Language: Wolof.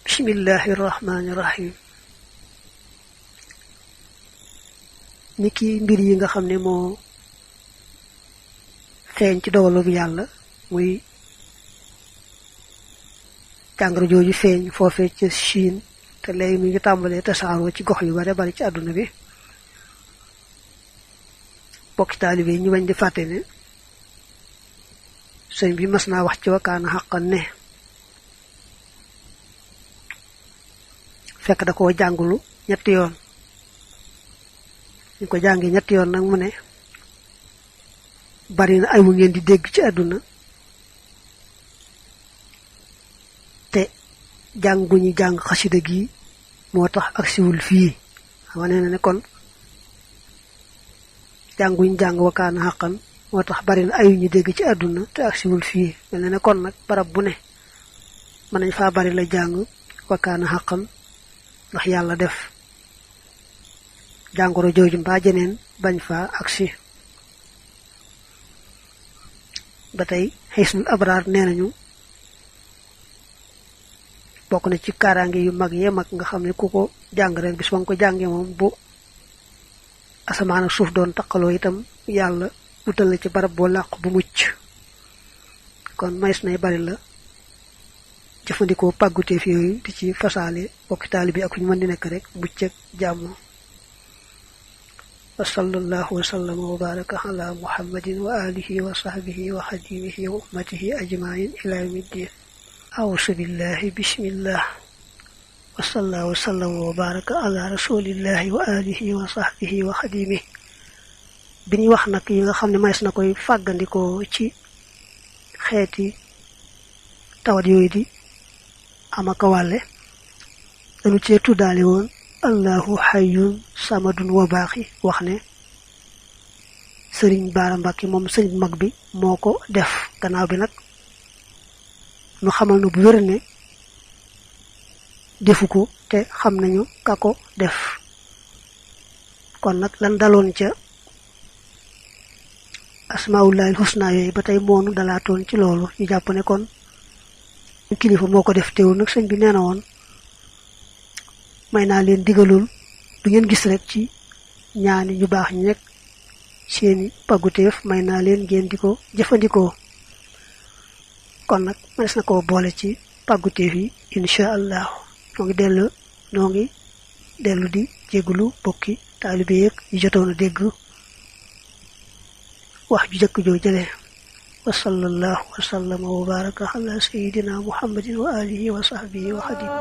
bismillahi rahmaani rahim. ni ki mbir yi nga xam ne moo feeñ ci dogalu bi yàlla muy jàngoro jooju feeñ foofee ca Chine te léegi mi ngi tàmbalee tasaaroo ci gox yu bare bari ci àdduna bi bokki taalibe yi ñu bañ di fàtte ne sëñ bi mas naa wax ci Wakana Haqqan ne fekk da koo jàngulu ñetti yoon ñu ko jàngi ñetti yoon nag mu ne bari na ay wu ngeen di dégg ci àdduna te jàngu ñu jàng xasida gi moo tax ak siwul fii wane na ne kon jànguñ jàng Wakana Haqqan moo tax bari na ayu ñu dégg ci àdduna te ak siwul fii mel na ne kon nag barab bu ne mën nañ faa bari la jàng Wakana Haqqan ndax yàlla def jàngoro jooju mbaa jeneen bañ faa agsi ba tey Hisnul Abraar nee nañu bokk na ci kaaraange yu mag yee mag nga xam ne ku ko jàng rek bis ba nga ko jàngee moom bu asamaan ak suuf doon taqaloo itam yàlla wutal la ci barab boo làqu bu mucc kon mays nay bari la jëfandikoo pàgguteef yooyu di ci fasaale bokki taalibe bi ak ñu mën di nekk rek mucc ak jàmm. wa sallallahu wa sallama wa baraka ala muhammadin wa alihi wa sahbihi wa xadimihi wa ummatihi ajmain ila yawmiddin. awsu billahi bismillah wa sallallahu wa sallama wa baraka ala rasulillahi wa alihi wa sahbihi wa xadimihi. bi ñuy wax nag yi nga xam ne mays na koy fàggandikoo ci xeeti tawat yooyu di amaka wàlle dañu cee tuddaale woon allahu hayyun samadun wa baaxi wax ne sëriñ Baara Mbàkke moom sëriñ mag bi moo ko def gannaaw bi nag nu xamal nu bu wér ne defu ko te xam nañu ka ko def kon nag lan daloon ca asmaullahil husna yooyu ba tey moonu dalaatoon ci loolu ñu jàpp ne kon kilifa moo ko def teewul nag sëñ bi nee na woon may naa leen digalul du ngeen gis rek ci ñaani ñu baax ñi nekk seeni pàgguteef may naa leen ngeen di ko jëfandikoo kon nag mënees na koo boole ci pàgguteef yi incha allah noo ngi dellu di jéggulu bokki taalibe yeeg yi jotoon a dégg wax ju jëkk joo jëlee wa sallallahu wa sallama wa baraka ala sayyidina muhammadin wa alihi wa sahbihi wa xadim